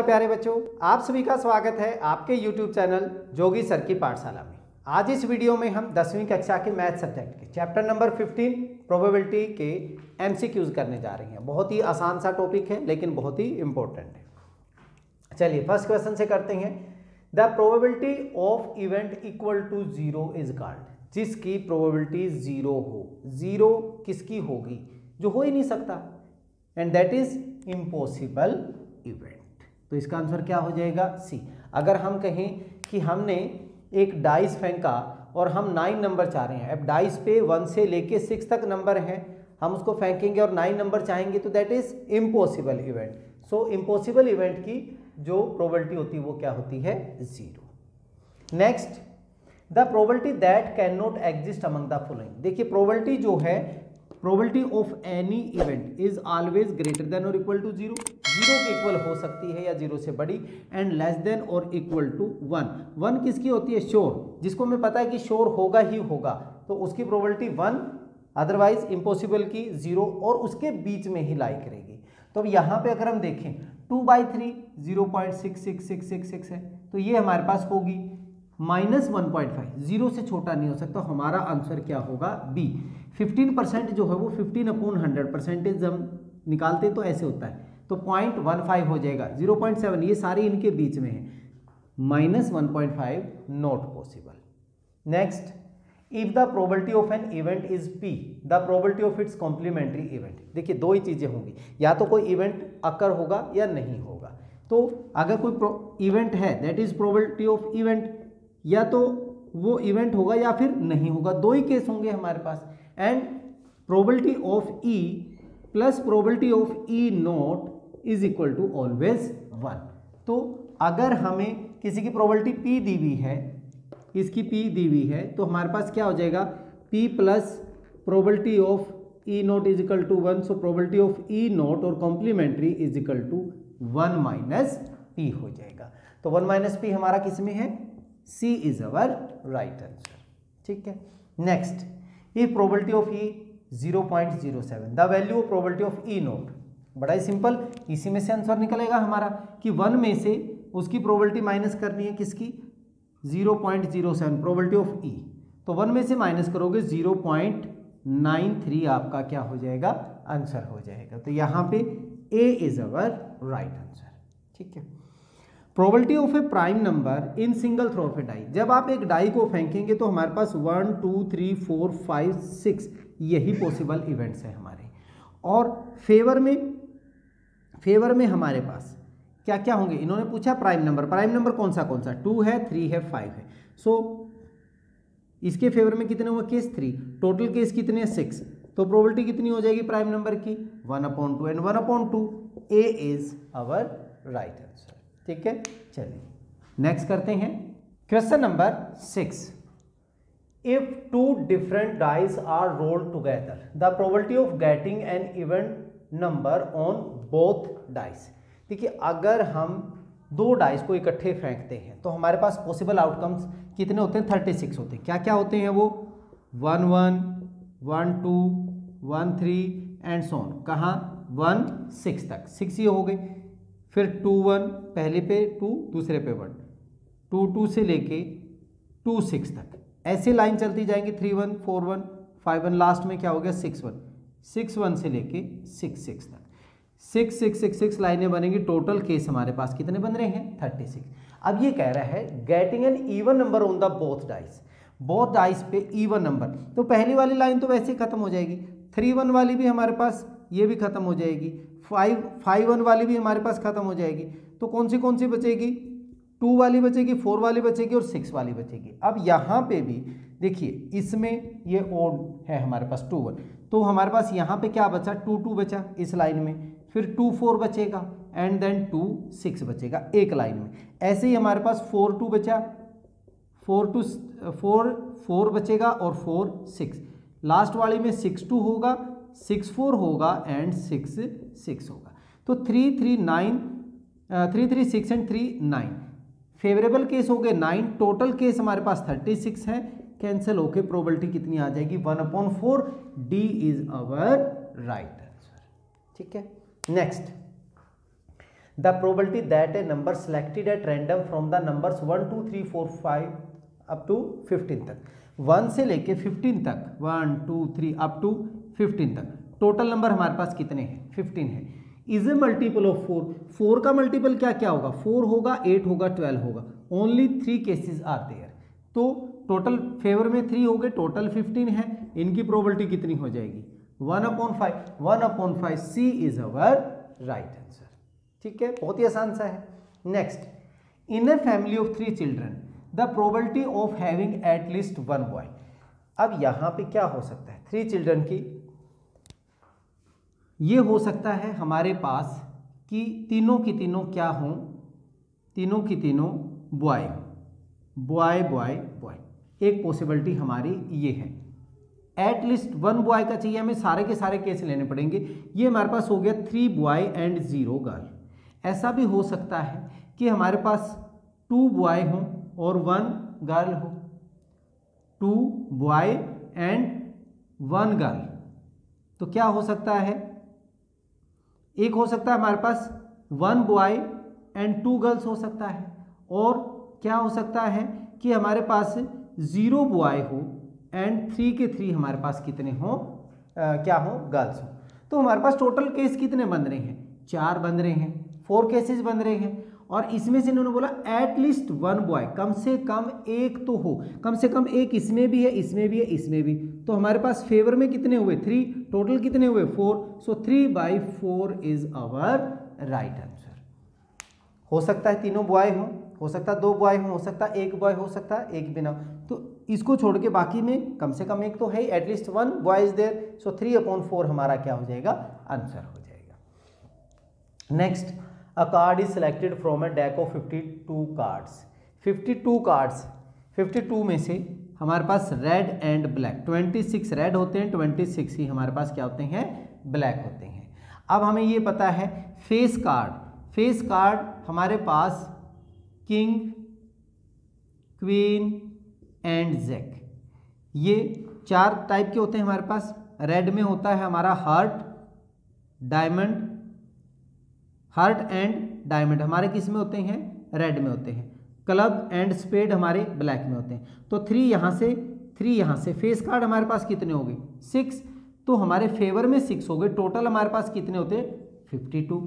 प्यारे बच्चों, आप सभी का स्वागत है आपके YouTube चैनल जोगी सर की पाठशाला में। आज इस वीडियो में हम 10वीं कक्षा के मैथ सब्जेक्ट के चैप्टर नंबर 15 प्रोबेबिलिटी के MCQs करने जा रहे हैं। बहुत ही आसान सा टॉपिक है लेकिन बहुत ही इंपॉर्टेंट है। चलिए फर्स्ट क्वेश्चन से करते हैं। The probability of event equal to 0 is called. जिसकी प्रोबेबिलिटी 0 हो, 0 किसकी होगी? जो हो ही नहीं सकता, and that is impossible event. तो इसका आंसर क्या हो जाएगा? सी। अगर हम कहें कि हमने एक डाइस फेंका और हम 9 नंबर चाह रहे हैं, अब डाइस पे 1 से लेके 6 तक नंबर हैं, हम उसको फेंकेंगे और 9 नंबर चाहेंगे, तो that is impossible event. So impossible event की जो प्रोबेबिलिटी होती है वो क्या होती है? 0। Next, the probability that can not exist among the following. देखिए प्रोबेबिलिटी जो है, probability of any event is always greater than और इक्वल टू 0। 0 के इक्वल हो सकती है या 0 से बड़ी, एंड लेस देन और इक्वल टू 1। 1 किसकी होती है? श्योर। जिसको हमें पता है कि श्योर होगा ही होगा, तो उसकी प्रोबेबिलिटी 1, अदरवाइज इम्पॉसिबल की 0 और उसके बीच में ही लाई करेगी। तो अब यहाँ पे अगर हम देखें 2/3 0.66666 है, तो ये हमारे पास होगी -1.5। 0 से छोटा नहीं हो सकता। हमारा आंसर क्या होगा? बी। 15% जो है वो 15/100% हम निकालते तो ऐसे होता है, तो 0.15 हो जाएगा। 0.7 ये सारे इनके बीच में है, -1.5 not possible. Next, if the probability of an event is P, the probability of its complementary event. देखिए दो ही चीजें होंगी, या तो कोई इवेंट अकर होगा या नहीं होगा। तो अगर कोई इवेंट है that is probability of event, या तो वो इवेंट होगा या फिर नहीं होगा, दो ही केस होंगे हमारे पास। And probability of E plus probability of E not is equal to always 1। तो अगर हमें किसी की प्रोबेबिलिटी P दी हुई है, इसकी P दी हुई है, तो हमारे पास क्या हो जाएगा? P plus probability of E not is equal to 1। So probability of E not और complementary is equal to 1 minus P हो जाएगा। तो 1 माइनस P हमारा किस में है? C is our right answer. ठीक है। Next, if probability of E 0.07, the value of probability of E not. बड़ा ही सिंपल, इसी में से आंसर निकलेगा हमारा कि 1 में से उसकी प्रोबेबिलिटी माइनस करनी है, किसकी? 0.07 प्रोबेबिलिटी ऑफ E। तो 1 में से माइनस करोगे 0.93 आपका क्या हो जाएगा? आंसर हो जाएगा। तो यहाँ पे A is our right answer. ठीक है। Probability of a prime number in single throw of a die. जब आप एक डाई को फेंकेंगे तो हमारे पास 1 2 3 4 5 6 यही पॉसिबल इवेंट्स हैं हमारे। और फेवर में हमारे पास क्या क्या होंगे? इन्होंने पूछा प्राइम नंबर। प्राइम नंबर कौन सा 2 है, 3 है, 5 है। सो इसके फेवर में कितने हुए केस? 3। टोटल केस कितने हैं? 6। तो प्रोबेबिलिटी कितनी हो जाएगी प्राइम नंबर की? 1/2 and 1/2। A is our right answer. ठीक है। चलिए नेक्स्ट करते हैं question number 6। If 2 different dice are rolled together, the probability of getting an even number on both dice. देखिए अगर हम 2 डाइस को इकट्ठे फेंकते हैं तो हमारे पास पॉसिबल आउटकम्स कितने होते हैं? 36 होते हैं। क्या क्या होते हैं वो? 1 1 1 2 1 3 एंड सो ऑन। कहाँ? 1 6 तक, 6 ये हो गए। फिर 2 1 पहले पे 2, दूसरे पे 1, 2 2 से लेके 2 6 तक ऐसे लाइन चलती जाएंगी। 3 1 4 1 5 1, लास्ट में क्या हो गया? 6 1, 6 1 से लेके 6 6 तक 6 6 6 6 लाइनें बनेंगी। टोटल केस हमारे पास कितने बन रहे हैं? 36। अब ये कह रहा है getting an even number on the both dice. Both dice पे इवन नंबर, तो पहली वाली लाइन तो वैसे ही खत्म हो जाएगी। 3 1 वाली भी हमारे पास ये भी खत्म हो जाएगी। 5 1 वाली भी हमारे पास खत्म हो जाएगी। तो कौन सी बचेगी? 2 वाली बचेगी, 4 वाली बचेगी और 6 वाली बचेगी। अब यहाँ पे भी देखिए, इसमें ये ओड है हमारे पास 2 1, तो हमारे पास यहाँ पे क्या बचा? 2 2 बचा इस लाइन में, फिर 2 4 बचेगा एंड देन 2 6 बचेगा एक लाइन में। ऐसे ही हमारे पास 4 2 बचा, 4 बचेगा और 4 6। लास्ट वाली में 6 2 होगा, 6 4 होगा एंड 6 6 होगा। तो 3 3 9, 3 3 6 एंड 3 9। फेवरेबल केस हो गए 9, टोटल केस हमारे पास 36 है। कैंसिल होके प्रोबेबिलिटी कितनी आ जाएगी? 1/4। D is our right answer. ठीक है। Next, the probability that a number selected at random from the numbers 1 2 3 4 5 up to 15 तक, 1 से लेके 15 तक, 1 2 3 अप टू 15 तक टोटल नंबर हमारे पास कितने हैं, 15 है, इज ए मल्टीपल ऑफ 4। 4 का मल्टीपल क्या क्या होगा, 4 होगा, 8 होगा, 12 होगा, ओनली 3 केसेस आर देयर। तो टोटल फेवर में 3 हो गए, टोटल 15 है, इनकी प्रोबेबिलिटी कितनी हो जाएगी, 1/5, 1/5, सी इज अवर राइट आंसर। ठीक है, बहुत ही आसान सा है। Next, in a family of 3 children the probability of having at least 1 boy. अब यहां पे क्या हो सकता है, 3 चिल्ड्रन की ये हो सकता है हमारे पास कि तीनों की तीनों क्या हों, तीनों की तीनों बॉय हो, बॉय बॉय बॉय, एक पॉसिबिलिटी हमारी ये है। एट लीस्ट 1 बॉय का चाहिए हमें, सारे के सारे केस लेने पड़ेंगे। ये हमारे पास हो गया 3 बॉय एंड 0 गर्ल। ऐसा भी हो सकता है कि हमारे पास 2 बॉय हों और 1 गर्ल हो, 2 बॉय एंड 1 गर्ल। तो क्या हो सकता है, एक हो सकता है हमारे पास 1 बॉय एंड 2 गर्ल्स हो सकता है, और क्या हो सकता है कि हमारे पास 0 बॉय हो एंड 3 के 3 हमारे पास कितने हों, क्या हो, गर्ल्स हो। तो हमारे पास टोटल केस कितने बन रहे हैं, 4 बन रहे हैं, 4 केसेस बन रहे हैं। और इसमें से इन्होंने बोला एट लीस्ट 1 बॉय, कम से कम एक तो हो, कम से कम एक इसमें भी है, इसमें भी है, इसमें भी। तो हमारे पास फेवर में कितने हुए, 3, टोटल कितने हुए, 4। सो 3/4 इज आवर राइट आंसर। हो सकता है तीनों बॉय हो सकता है 2 बॉय हो सकता है 1 बॉय, हो सकता है 1 बिना। तो इसको छोड़ के बाकी में कम से कम एक तो है, एटलीस्ट 1 बॉय इज देयर। सो 3/4 हमारा क्या हो जाएगा, आंसर हो जाएगा। Next, a card is selected from A deck of 52 cards. 52 cards, 52 में से हमारे पास रेड एंड ब्लैक, 26 रेड होते हैं, 26 ही हमारे पास क्या होते हैं, ब्लैक होते हैं। अब हमें ये पता है फेस कार्ड, फेस कार्ड हमारे पास किंग, क्वीन एंड जैक, ये 4 टाइप के होते हैं हमारे पास। रेड में होता है हमारा heart, diamond, heart and diamond हमारे किस में होते हैं, रेड में होते हैं। क्लब एंड स्पेड हमारे ब्लैक में होते हैं। तो 3 यहाँ से, 3 यहाँ से, फेस कार्ड हमारे पास कितने हो गए, 6। तो हमारे फेवर में 6 हो गए, टोटल हमारे पास कितने होते हैं, 52।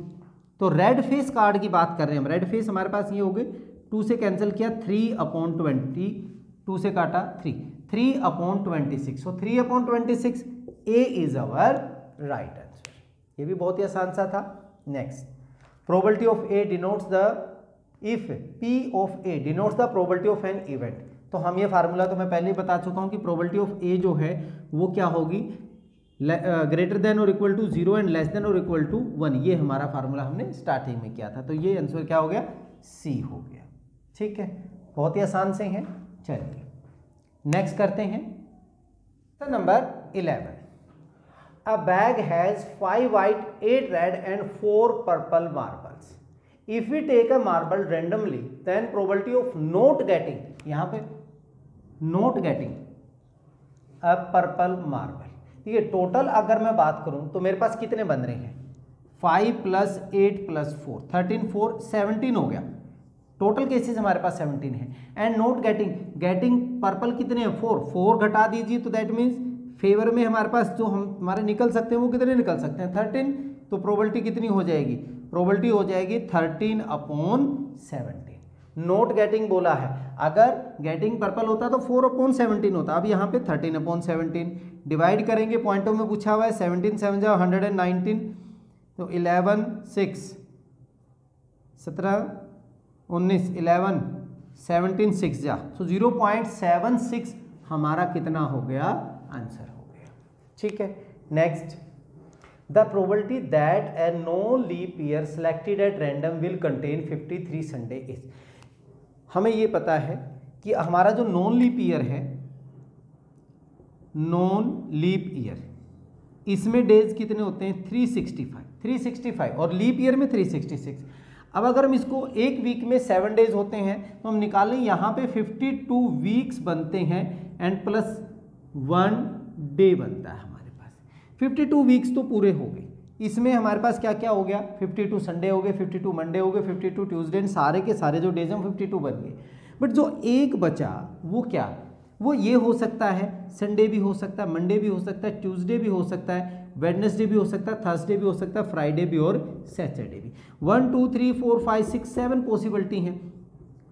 तो रेड फेस कार्ड की बात कर रहे हैं हम, रेड फेस हमारे पास ये हो गए, 2 से कैंसिल किया, 3/20, 2 से काटा 3, 3/26। सो 3/26 ए इज आवर राइट आंसर। ये भी बहुत ही आसान सा था। Next, probability of A denotes the, if P of A denotes the probability of an event. तो हम ये फार्मूला तो मैं पहले ही बता चुका हूँ कि प्रोबेबिलिटी ऑफ ए जो है वो क्या होगी, ग्रेटर देन और equal to 0 and less than और इक्वल टू 1। ये हमारा फार्मूला हमने स्टार्टिंग में किया था। तो ये आंसर क्या हो गया, सी हो गया। ठीक है, बहुत ही आसान से हैं। चलिए नेक्स्ट करते हैं, number 11। A bag has 5 white, 8 red and 4 purple marbles. If we take a marble randomly, then probability of not getting, यहाँ पे not getting a purple marble, ठीक है। टोटल अगर मैं बात करूं तो मेरे पास कितने बन रहे हैं, 5 + 8 + 4, 13, 4, 17 हो गया। टोटल केसेस हमारे पास 17 है। And not getting, getting purple कितने हैं, 4, 4 घटा दीजिए तो दैट मीन्स फेवर में हमारे पास जो हम हमारे निकल सकते हैं वो कितने निकल सकते हैं, 13। तो प्रोबेबिलिटी कितनी हो जाएगी, प्रोबेबिलिटी हो जाएगी 13/17। नोट गेटिंग बोला है, अगर गेटिंग पर्पल होता तो 4/17 होता। अब यहाँ पे 13/17 डिवाइड करेंगे, पॉइंटों में पूछा हुआ है, 17 7 जा 119, तो 11 6 17 19 11 17 6 जा, तो 0.76 हमारा कितना हो गया, आंसर हो गया। ठीक है। Next, the probability that a non leap year selected at random will contain 53 Sunday is. हमें ये पता है कि हमारा जो नॉन लीप ईयर है, नॉन लीप ईयर, इसमें डेज कितने होते हैं, 365 और लीप ईयर में 366। अब अगर हम इसको एक वीक में 7 डेज होते हैं तो हम निकालें, यहाँ पे 52 वीक्स बनते हैं एंड प्लस 1 डे बनता है हमारे पास। 52 वीक्स तो पूरे हो गए, इसमें हमारे पास क्या क्या हो गया, 52 संडे हो गए, 52 मंडे हो गए, 52 ट्यूसडे, सारे के सारे जो डेज हैं 52 बन गए। बट जो एक बचा वो क्या, वो ये हो सकता है संडे भी हो सकता है, मंडे भी हो सकता है, ट्यूसडे भी हो सकता है, वेडनेसडे भी हो सकता है, थर्सडे भी हो सकता है, फ्राइडे भी और सैटरडे भी। 1 2 3 4 5 6 7 पॉसिबिलिटी हैं,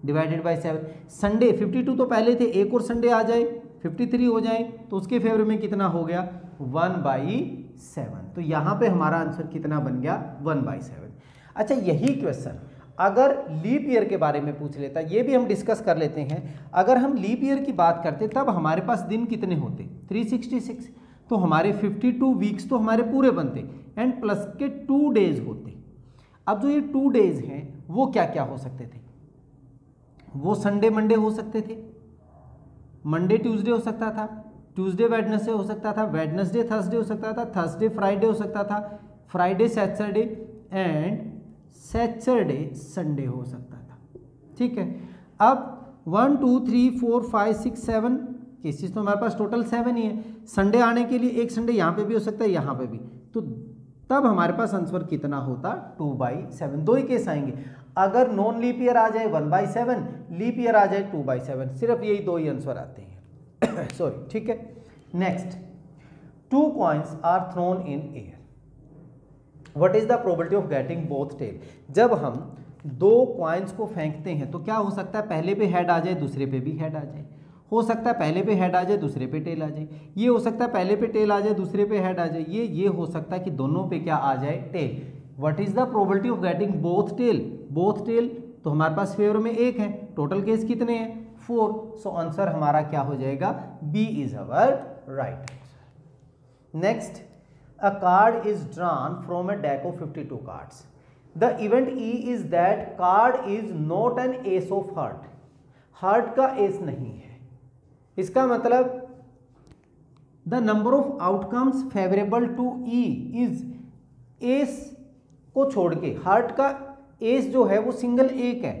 डिवाइडेड बाय 7। संडे 52 तो पहले थे, एक और संडे आ जाए 53 हो जाए तो उसके फेवर में कितना हो गया 1/7। तो यहाँ पे हमारा आंसर कितना बन गया 1/7। अच्छा यही क्वेश्चन अगर लीप ईयर के बारे में पूछ लेता, ये भी हम डिस्कस कर लेते हैं। अगर हम लीप ईयर की बात करते तब हमारे पास दिन कितने होते 366, तो हमारे 52 वीक्स तो हमारे पूरे बनते एंड प्लस के 2 डेज होते। अब जो ये 2 डेज हैं वो क्या क्या हो सकते थे, वो संडे मंडे हो सकते थे, मंडे ट्यूसडे हो सकता था, ट्यूसडे वेडनेसडे हो सकता था, वेडनेसडे थर्सडे हो सकता था, थर्सडे फ्राइडे हो सकता था, Friday Saturday and Saturday Sunday हो सकता था। ठीक है, अब 1 2 3 4 5 6 7 केसेस तो हमारे पास टोटल 7 ही है। संडे आने के लिए एक संडे यहाँ पे भी हो सकता है, यहाँ पे भी, तो तब हमारे पास आंसर कितना होता 2/7। दो ही केस आएंगे, अगर नॉन लीप ईयर आ जाए 1/7, लीप ईयर आ जाए 2/7, सिर्फ यही दो ही आंसर आते हैं। सॉरी, ठीक है। Next, 2 coins are thrown in air, what is the probability of getting both tail. जब हम 2 कॉइन्स को फेंकते हैं तो क्या हो सकता है, पहले पे हेड आ जाए दूसरे पे भी हेड आ जाए, हो सकता है पहले पे हेड आ जाए दूसरे पे टेल आ जाए, ये हो सकता है पहले पे टेल आ जाए दूसरे पे हेड आ जाए, ये हो सकता है कि दोनों पे क्या आ जाए tail. What is the probability of getting both tail, both tail तो हमारे पास फेवर में एक है, टोटल केस कितने हैं 4, सो आंसर हमारा क्या हो जाएगा, B is our right answer. Next, a card is drawn from a deck of 52 cards. The event E is that card is not an ace of heart. Heart का S नहीं है, इसका मतलब the number of outcomes favorable to E is, S को छोड़ के heart का S जो है वो सिंगल एक है,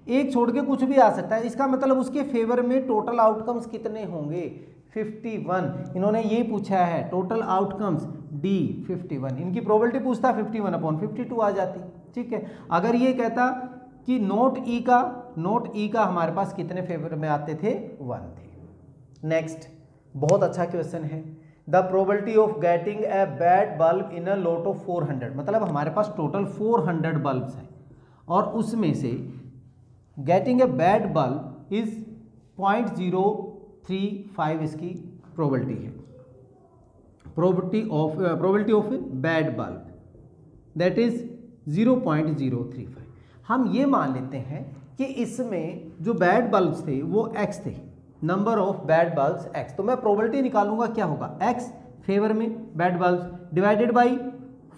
एक छोड़ के कुछ भी आ सकता है, इसका मतलब उसके फेवर में टोटल आउटकम्स कितने होंगे 51। इन्होंने ये पूछा है टोटल आउटकम्स डी 51, इनकी प्रोबेबिलिटी पूछता 51/52 आ जाती। ठीक है, अगर ये कहता कि नोट ई का हमारे पास कितने फेवर में आते थे 1 थे। नेक्स्ट, बहुत अच्छा क्वेश्चन है, the probability of getting a bad bulb in a lot of 400, मतलब हमारे पास टोटल 400 बल्ब्स हैं और उसमें से getting a bad bulb is 0.035 इसकी प्रोबेबिलिटी है, probability of bad bulb that is 0.035। हम ये मान लेते हैं कि इसमें जो बैड बल्ब्स थे वो x थे, number of bad bulbs x, तो मैं प्रोबेबिलिटी निकालूंगा क्या होगा x फेवर में बैड बल्ब्स डिवाइडेड बाई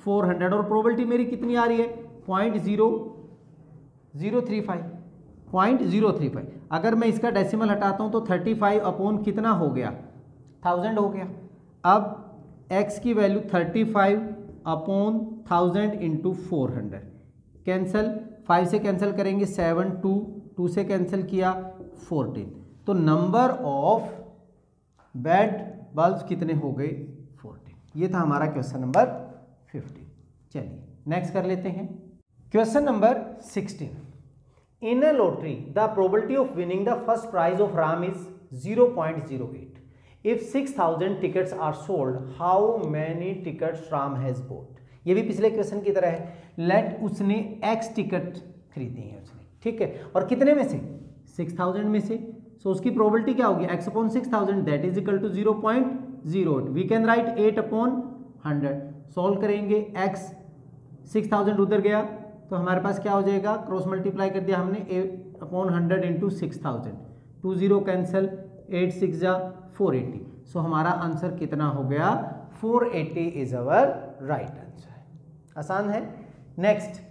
400 और प्रोबेबिलिटी मेरी कितनी आ रही है 0.035। अगर मैं इसका डेसिमल हटाता हूं तो 35 अपॉन कितना हो गया 1000 हो गया। अब x की वैल्यू 35 अपॉन 1000 इंटू 400, कैंसल 5 से कैंसिल करेंगे 7, 2 से कैंसिल किया 14, तो नंबर ऑफ बैड बल्ब्स कितने हो गए 14। ये था हमारा क्वेश्चन नंबर 15। चलिए नेक्स्ट कर लेते हैं question number 16। In a lottery the probability of winning the first prize of Ram is 0.08। If 6000 tickets are sold how many tickets Ram has bought. ये भी पिछले क्वेश्चन की तरह है, लेट उसने x टिकट खरीदी है उसने, ठीक है, और कितने में से 6000 में से, सो उसकी प्रोबेबिलिटी क्या होगी x upon 6000 that is equal to 0.08। We can write 8 upon 100, solve करेंगे x 6000 उधर गया तो हमारे पास क्या हो जाएगा, क्रॉस मल्टीप्लाई कर दिया हमने 8 अपॉन 100 इंटू 6000, 2 0 कैंसल, 8 6 जा 480, सो हमारा आंसर कितना हो गया 480 इज अवर राइट आंसर। आसान है। Next,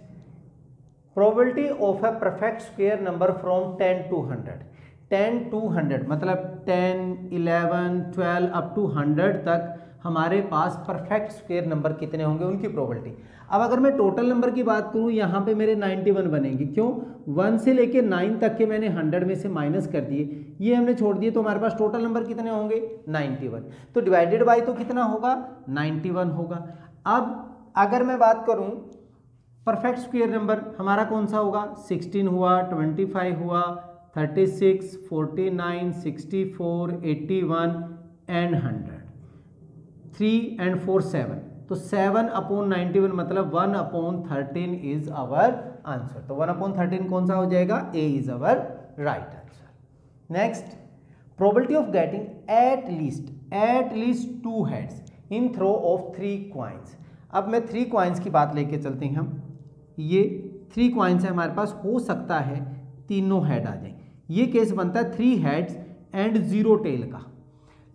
probability of a perfect square number from 10 to 100। 10 to 100 मतलब 10, 11, 12 अप टू 100 तक हमारे पास परफेक्ट स्क्वायर नंबर कितने होंगे, उनकी प्रोबेबिलिटी। अब अगर मैं टोटल नंबर की बात करूं यहाँ पे मेरे 91 बनेंगे, क्यों 1 से लेके 9 तक के मैंने 100 में से माइनस कर दिए, ये हमने छोड़ दिए, तो हमारे पास टोटल नंबर कितने होंगे 91, तो डिवाइडेड बाय तो कितना होगा 91 होगा। अब अगर मैं बात करूं परफेक्ट स्क्वायर नंबर हमारा कौन सा होगा, 16 हुआ, 25 हुआ, 36, 49, 64, 81 एंड 100, 3 and 4 7, तो 7/91 मतलब 1/13 इज आवर आंसर। तो 1/13 कौन सा हो जाएगा, A is our right answer. Next, probability of getting at least 2 heads in throw of 3 coins. अब मैं 3 कॉइन्स की बात लेके चलते हैं हम। ये 3 कॉइन्स है हमारे पास, हो सकता है तीनों हेड आ जाए। ये केस बनता है 3 हेड्स एंड 0 टेल का।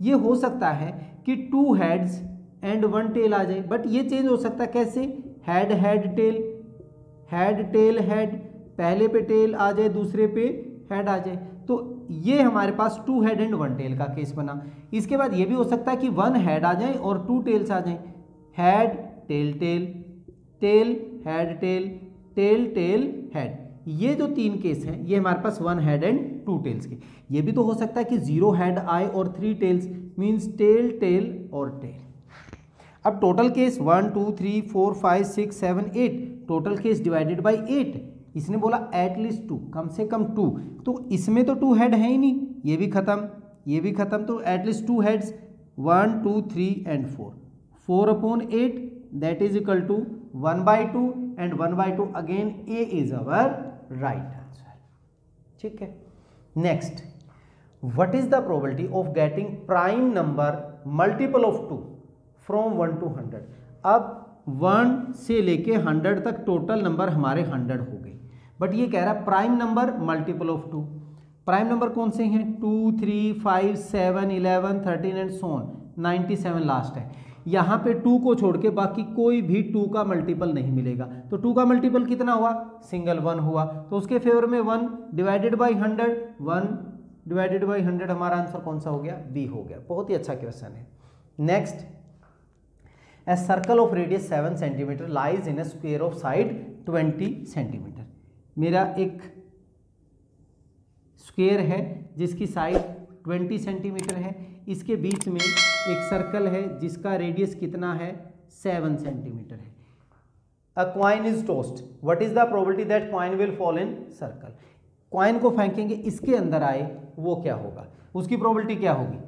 ये हो सकता है कि 2 हेड्स एंड 1 टेल आ जाए, बट ये चेंज हो सकता है कैसे, head head tail, head tail head, पहले पे टेल आ जाए दूसरे पे हेड आ जाए। तो ये हमारे पास 2 हेड एंड 1 टेल का केस बना। इसके बाद ये भी हो सकता है कि 1 हेड आ जाए और 2 टेल्स आ जाए, head tail tail, tail head tail, tail tail head. ये जो 3 केस हैं ये हमारे पास 1 हेड एंड 2 टेल्स के। ये भी तो हो सकता है कि 0 हेड आए और 3 टेल्स, मीन्स टेल टेल और टेल। अब total case 1 2 3 4 5 6 7 8, total case divided by 8। इसने बोला एट लीस्ट 2, कम से कम 2, तो इसमें तो 2 हेड है ही नहीं, ये भी खत्म, ये भी खत्म, तो at least 2 heads 1 2 3 and 4, 4/8 that is equal to 1/2 and 1/2 again A is our right answer. ठीक है। Next, what is the probability of getting prime number multiple of 2 from 1 to 100। अब 1 से लेके 100 तक टोटल नंबर हमारे 100 हो गए, बट ये कह रहा है prime number multiple of 2। Prime number कौन से हैं, 2 3 5 7 11 13 एंड सो ऑन, 97 लास्ट है। यहाँ पे 2 को छोड़ के बाकी कोई भी 2 का मल्टीपल नहीं मिलेगा। तो 2 का मल्टीपल कितना हुआ, सिंगल 1 हुआ, तो उसके फेवर में 1 डिवाइडेड बाई 100, 1 डिवाइडेड बाई 100 हमारा आंसर कौन सा हो गया, बी हो गया। बहुत ही अच्छा क्वेश्चन है। Next, A circle of radius 7 cm lies in a square of side 20 cm। मेरा एक स्क्वायर है जिसकी साइड 20 सेंटीमीटर है, इसके बीच में एक सर्कल है जिसका रेडियस कितना है, 7 सेंटीमीटर है। A coin is tossed, what is the probability that coin will fall in circle। Coin को फेंकेंगे, इसके अंदर आए, वो क्या होगा, उसकी प्रोबेबिलिटी क्या होगी,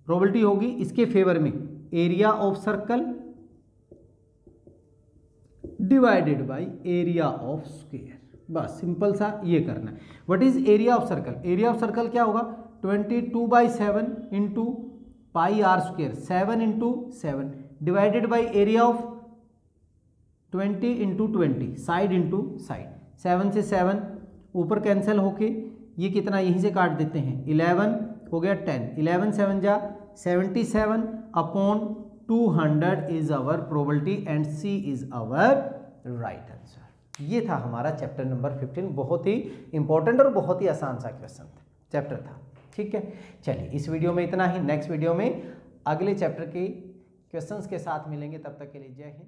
प्रोबेबिलिटी होगी इसके फेवर में area of circle divided by area of square. बस सिंपल सा ये करना है। What is area of circle, area of circle क्या होगा, 22/7 into pi r square, 7 into 7 divided by area of 20 into 20, side into side, 7 से 7 ऊपर कैंसिल होके ये कितना यहीं से काट देते हैं, 11 हो गया 10, 11 7 जा 77 upon 200 is our probability and C is our right answer. ये था हमारा चैप्टर नंबर 15, बहुत ही इंपॉर्टेंट और बहुत ही आसान सा क्वेश्चन था, चैप्टर था। ठीक है, चलिए इस वीडियो में इतना ही। नेक्स्ट वीडियो में अगले चैप्टर के क्वेश्चंस के साथ मिलेंगे, तब तक के लिए जय हिंद।